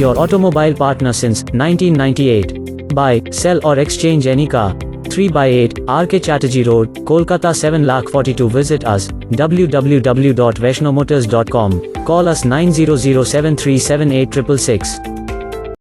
your automobile partner since 1998. Buy, sell or exchange any car. 3/8, RK Chatterjee Road, Kolkata 7,42. Visit us, www.vaishnomotors.com. Call us 9007378666.